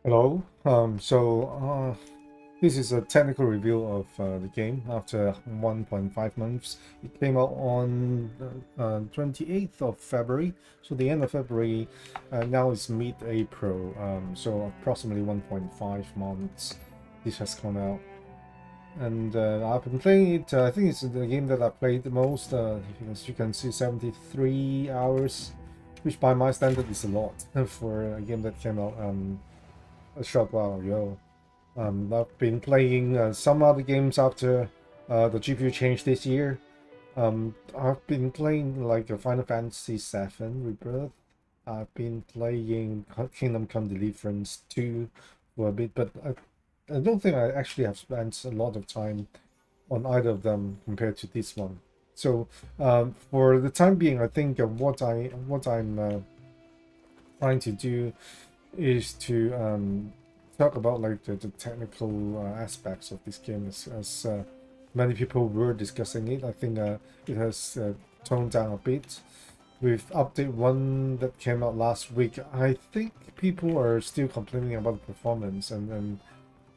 Hello. This is a technical review of the game after 1.5 months. It came out on 28th of February, so the end of February. Now it's mid-April, so approximately 1.5 months. This has come out, and I've been playing it. I think it's the game that I played the most. As you can see, 73 hours, which by my standard is a lot for a game that came out a short while ago. I've been playing some other games after the GPU change this year. I've been playing like Final Fantasy VII Rebirth. I've been playing Kingdom Come Deliverance 2 for a bit, but I don't think I actually have spent a lot of time on either of them compared to this one. So for the time being, I think what I'm trying to do is to talk about like the technical aspects of this game as many people were discussing it. I think it has toned down a bit with update 1 that came out last week. I think people are still complaining about the performance, and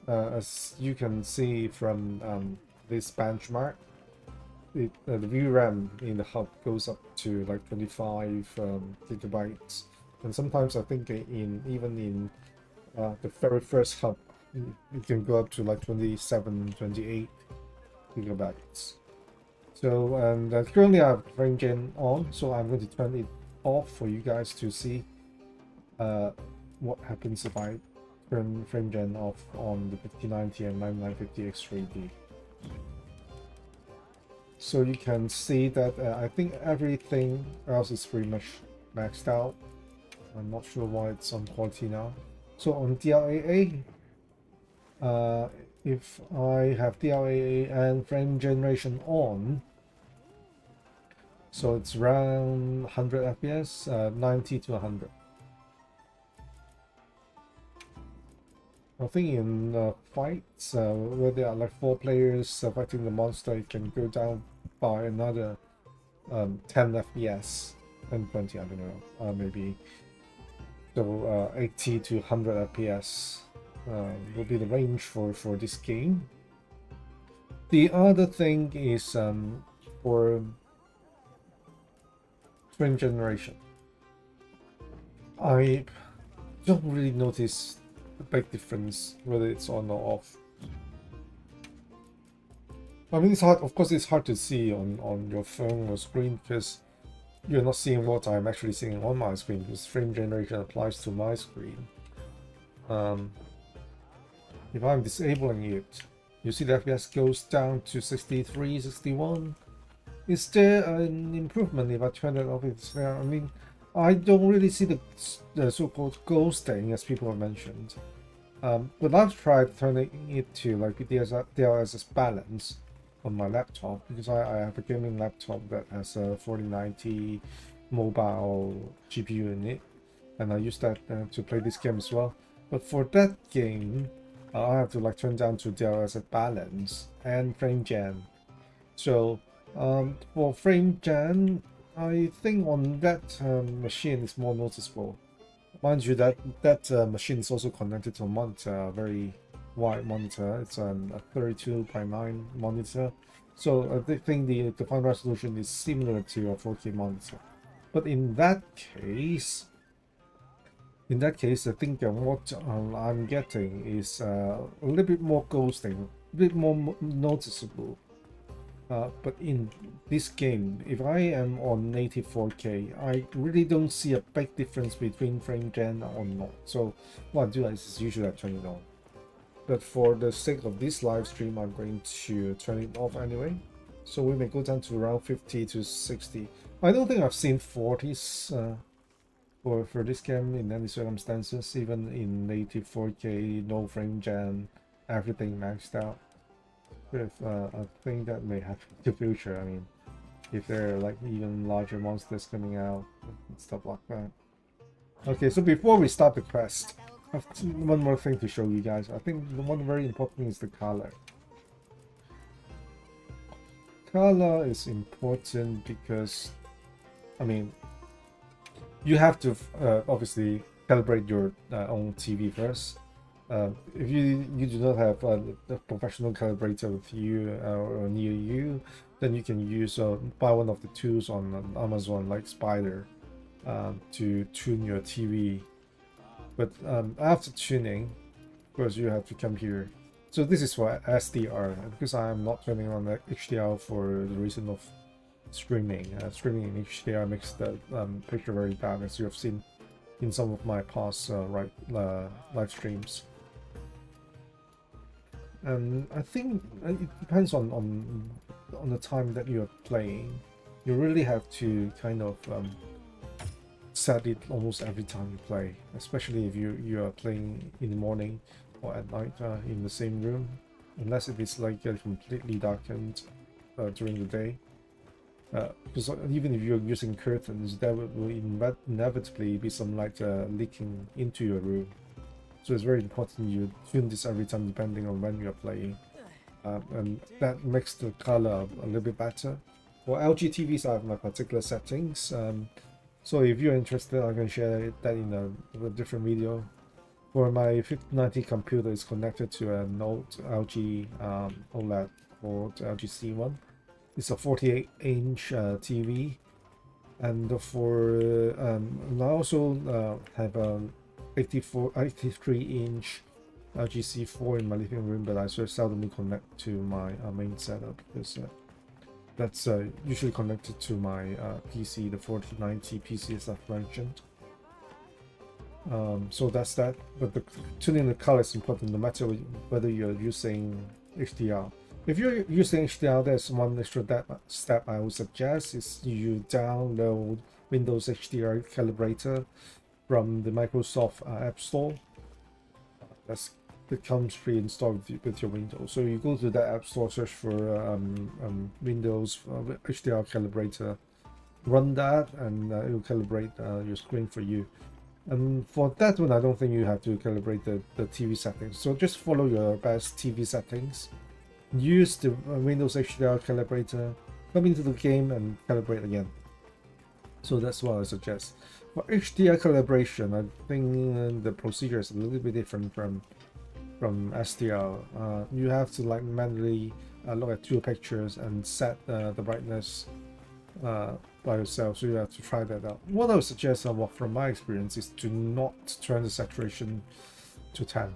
as you can see from this benchmark, the VRAM in the hub goes up to like 25 gigabytes, and sometimes I think even in the very first hub, it can go up to like 27, 28 gigabytes. So, and currently I have frame gen on, so I'm going to turn it off for you guys to see what happens if I turn frame gen off on the 5090 and 9950 X3D. So you can see that I think everything else is pretty much maxed out. I'm not sure why it's on quality now. So on DLAA, if I have DLAA and frame generation on, so it's around 100 FPS, 90 to 100. I think in fights where there are like 4 players fighting the monster, it can go down by another 10 FPS, 10, 20, I don't know, maybe. So 80 to 100 FPS will be the range for this game. The other thing is for frame generation. I don't really notice a big difference whether it's on or off. I mean, it's hard. Of course, it's hard to see on your phone or screen because you're not seeing what I'm actually seeing on my screen, because frame generation applies to my screen. If I'm disabling it, you see the FPS goes down to 63, 61. Is there an improvement if I turn it off? It's there. I mean, I don't really see the so-called ghosting as people have mentioned. But I've tried turning it to like DLSS balance on my laptop, because I have a gaming laptop that has a 4090 mobile GPU in it, and I use that to play this game as well. But for that game, I have to like turn down to DLSS balance and frame gen. So for frame gen, I think on that machine is more noticeable. Mind you, that machine is also connected to a monitor, a very wide monitor. It's a 32:9 monitor, so I think the fine resolution is similar to a 4K monitor. But in that case, I think what I'm getting is a little bit more ghosting, a bit more noticeable. But in this game, if I am on native 4K, I really don't see a big difference between frame gen or not. So what I do is usually I turn it on. But for the sake of this live stream, I'm going to turn it off anyway. So we may go down to around 50 to 60. I don't think I've seen 40s for this game in any circumstances, even in native 4K, no frame gen, everything maxed out. With I think that may happen in the future. I mean, if there are like even larger monsters coming out and stuff like that. Okay, so before we start the quest, I have one more thing to show you guys. I think the one very important thing is the color. Color is important because, I mean, you have to obviously calibrate your own TV first. If you do not have a professional calibrator with you or near you, then you can use buy one of the tools on Amazon like Spider to tune your TV. But after tuning, of course, you have to come here. So this is for SDR because I am not turning on the HDR for the reason of streaming. Streaming in HDR makes the picture very bad, as you have seen in some of my past live streams. And I think it depends on the time that you're playing. You really have to kind of set it almost every time you play, especially if you are playing in the morning or at night in the same room, unless it is like completely darkened during the day. Because even if you're using curtains, there will inevitably be some light leaking into your room. So it's very important you tune this every time depending on when you're playing. And that makes the color a little bit better. For LG TVs, I have my particular settings. So if you're interested, I can share that in a different video. For my 5090 computer, is connected to an old LG OLED called LG C1. It's a 48-inch TV, and for I also have a 83-inch LG C4 in my living room, but I so seldomly connect to my main setup because that's usually connected to my PC, the 4090 PC, as I've mentioned. So that's that. But tuning the color is important, no matter whether you're using HDR. If you're using HDR, there's one extra step I would suggest is you download Windows HDR Calibrator from the Microsoft App Store. It comes pre-installed with your Windows. So you go to that App Store, search for Windows HDR Calibrator, run that, and it will calibrate your screen for you. And for that one, I don't think you have to calibrate the TV settings. So just follow your best TV settings. Use the Windows HDR Calibrator, come into the game and calibrate again. So that's what I suggest. For HDR calibration, I think the procedure is a little bit different from SDR. You have to like manually look at two pictures and set the brightness by yourself, so you have to try that out. What I would suggest from my experience is to not turn the saturation to 10.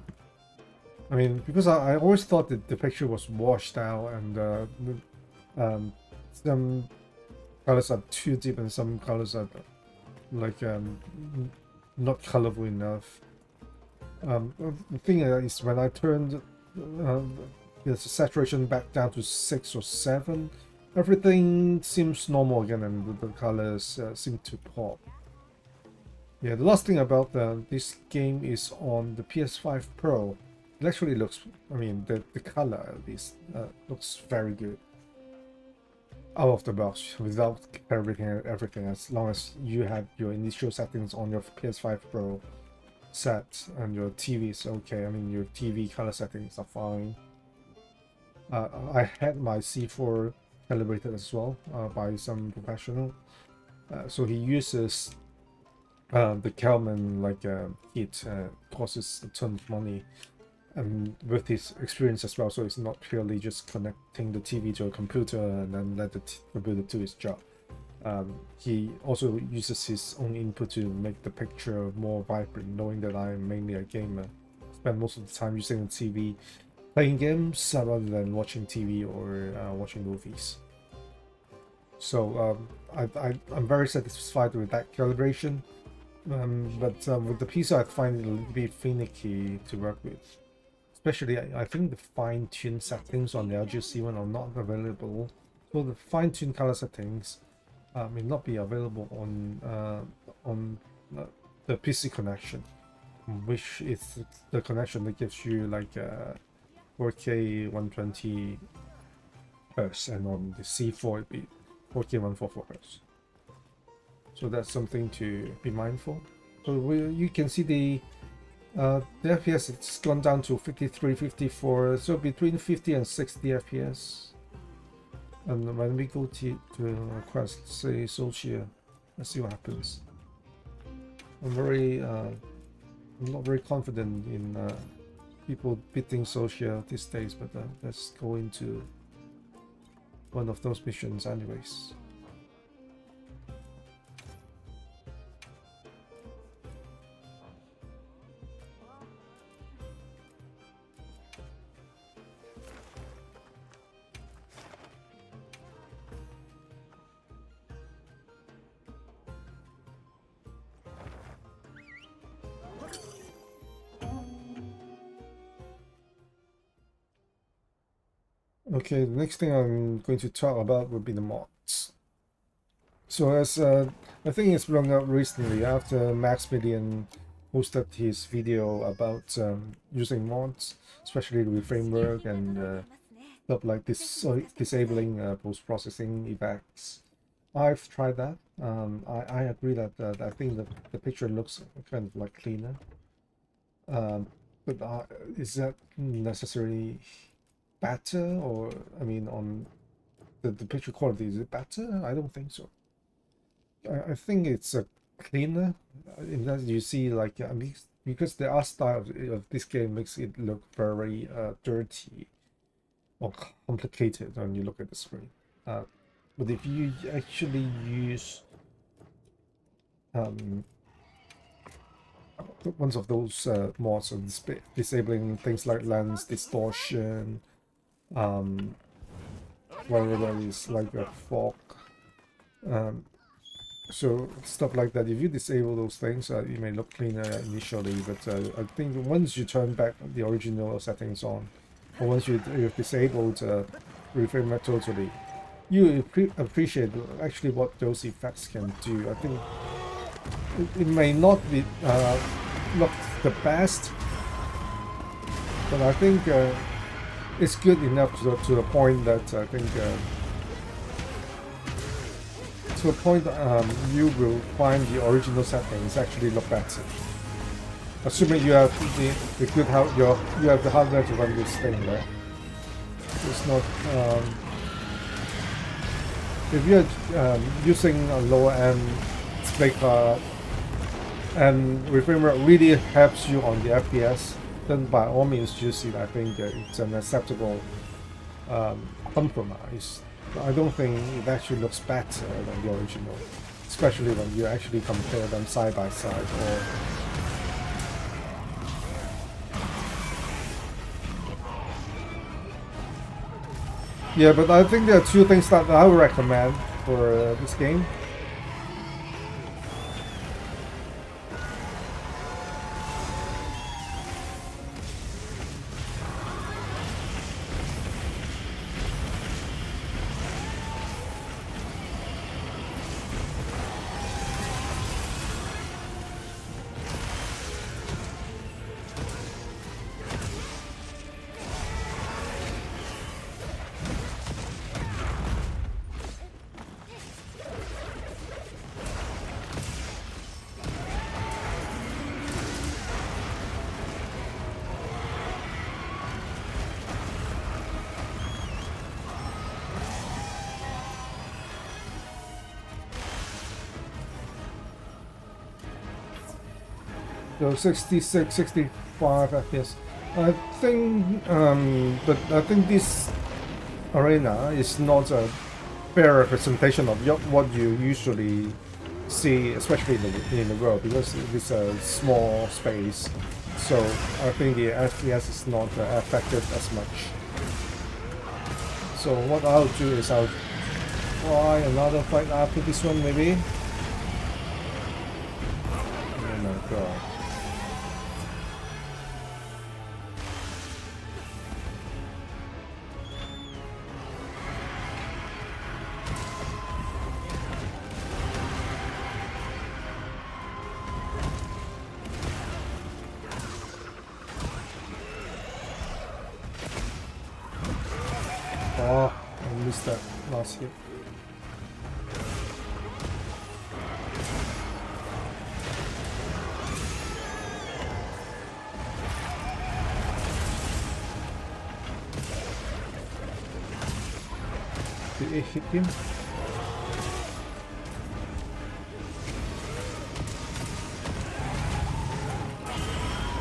I mean, because I always thought that the picture was washed out and some colors are too deep and some colors are like not colorful enough. The thing is, when I turned the saturation back down to 6 or 7, everything seems normal again and the colors seem to pop. Yeah, the last thing about this game is on the PS5 Pro. It actually looks, I mean, the color at least looks very good out of the box without everything, as long as you have your initial settings on your PS5 Pro set and your TV is okay. I mean, your TV color settings are fine. I had my C4 calibrated as well by some professional. So he uses the Kelman like kit, costs a ton of money. And with his experience as well, so it's not purely just connecting the TV to a computer and then let the computer do its job. He also uses his own input to make the picture more vibrant, knowing that I'm mainly a gamer. Spend most of the time using the TV playing games rather than watching TV or watching movies. So I'm very satisfied with that calibration. But with the PC, I find it a little bit finicky to work with. Especially, I think the fine-tuned settings on the LG C1 are not available. So the fine-tuned color settings may not be available on the PC connection, which is the connection that gives you like 4K 120 Hz, and on the C4 it'd be 4K 144 Hz. So that's something to be mindful. So you can see the FPS, it's gone down to 53, 54, so between 50 and 60 FPS. And when we go to Quest, say Social, let's see what happens. I'm not very confident in people beating social these days, but let's go into one of those missions anyways. Okay, the next thing I'm going to talk about would be the mods. So as I think it's blown out recently after Maximilian posted his video about using mods, especially the framework and stuff like this, disabling post-processing effects. I've tried that. I agree that I think the picture looks kind of like cleaner. But is that necessarily better, or I mean, on the picture quality, is it better? I don't think so. I think it's cleaner in that you see, like, I mean, because the art style of this game makes it look very dirty or complicated when you look at the screen. But if you actually use one of those mods on disabling things like lens distortion, whatever is like a fog, so stuff like that. If you disable those things, it may look cleaner initially, but I think once you turn back the original settings on, or once you've disabled reframe rate totally, you appreciate actually what those effects can do. I think it may not be look the best, but I think it's good enough to the point that I think to a point you will find the original settings actually look better, assuming you have the good you have the hardware to run this thing, right? It's not if you're using a lower end display card and reframe rate really helps you on the FPS, then by all means use it. I think it's an acceptable compromise. I don't think it actually looks better than the original, especially when you actually compare them side by side. Or yeah, but I think there are two things that I would recommend for this game. So 66, 65 FPS. I think, but I think this arena is not a fair representation of what you usually see, especially in the world, because it's a small space. So I think the FPS is not affected as much. So what I'll do is I'll try another fight after this one, maybe. Oh my god. Oh, I missed that last hit. Did it hit him?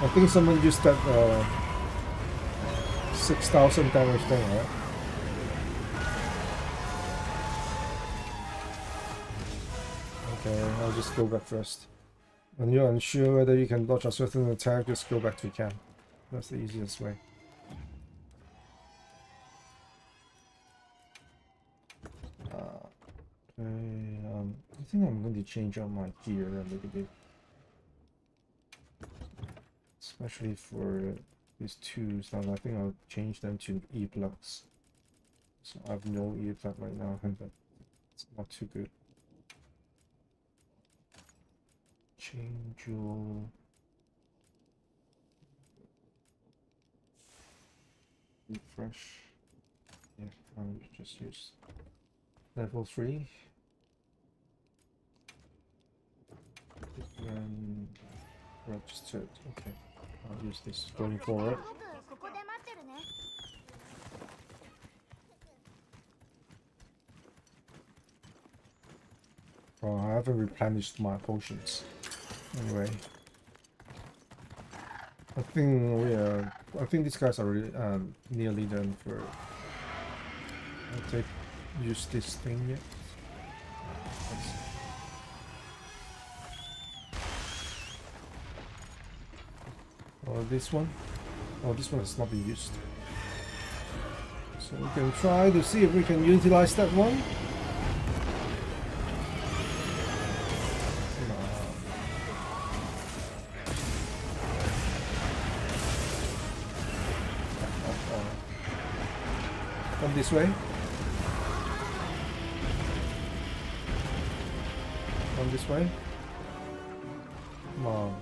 I think someone used that 6,000 damage thing, right? Okay, I'll just go back first. When you're unsure whether you can dodge a certain attack, just go back to camp. That's the easiest way. Okay, I think I'm going to change out my gear a little bit. Especially for these two stuff, I think I'll change them to E-plugs. So I have no E-plug right now, but it's not too good. Change your... refresh. Yeah, I'll just use level 3. And registered. Okay, I'll use this going forward. Oh, I haven't replenished my potions. Anyway, I think these guys are really, nearly done for. I'll use this thing yet. Or this one. Oh, this one has not been used. So we can try to see if we can utilize that one. Come this way. Come this way. Come on.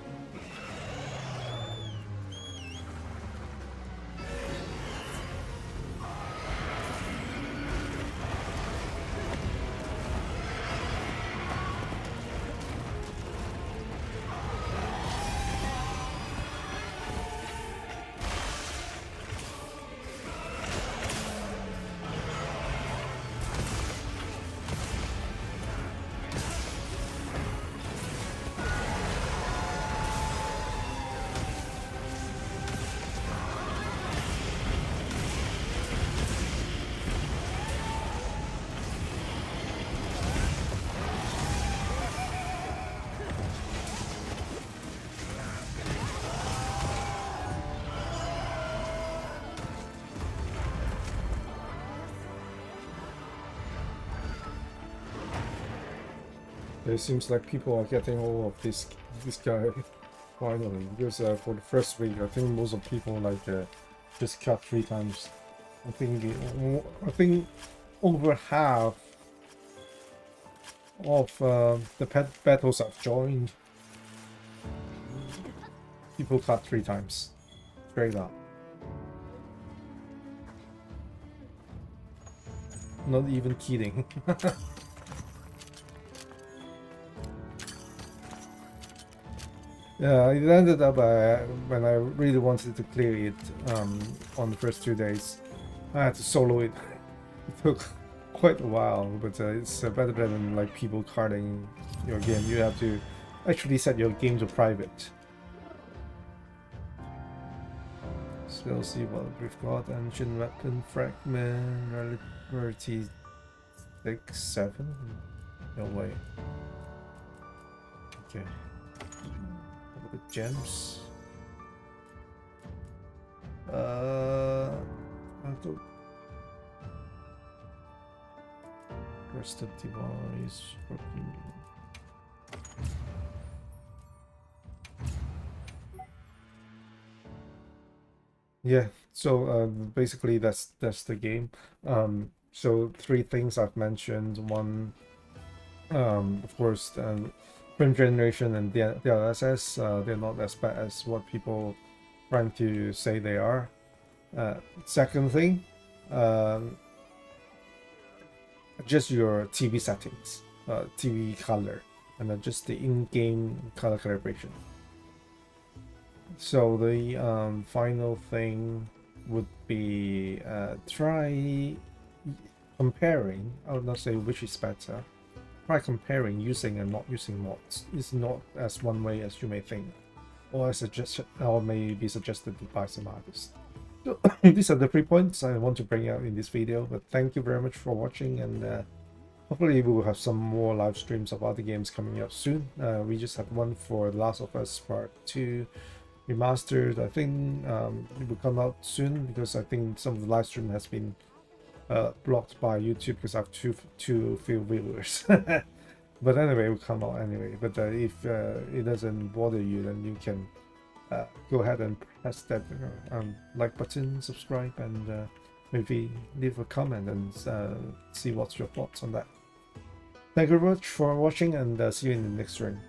It seems like people are getting all of this guy finally, because for the first week I think most of people like just cut 3 times. I think over half of the pet battles I've joined, people cut 3 times straight up. Not even kidding. Yeah, it ended up when I really wanted to clear it on the first 2 days. I had to solo it. It took quite a while, but it's better than like people carding your game. You have to actually set your game to private. So let's see what we've got. Ancient weapon fragment, rarity 6, 7. No way. Okay. The gems. Rest of device. Yeah. So basically, that's the game. So 3 things I've mentioned. One, of course. Frame generation and DLSS, they're not as bad as what people trying to say they are. Second thing, adjust your TV settings, TV color, and adjust the in-game color calibration. So the final thing would be try comparing. I would not say which is better. Try comparing using and not using mods. It's not as one way as you may think, or may be suggested by some artists. So these are the 3 points I want to bring out in this video. But thank you very much for watching, and hopefully we will have some more live streams of other games coming up soon. We just had one for Last of Us Part 2 Remastered. I think it will come out soon because I think some of the live stream has been blocked by YouTube because I have too few viewers. But anyway, it will come out anyway. But if it doesn't bother you, then you can go ahead and press that like button, subscribe, and maybe leave a comment and see what's your thoughts on that. Thank you very much for watching, and see you in the next stream.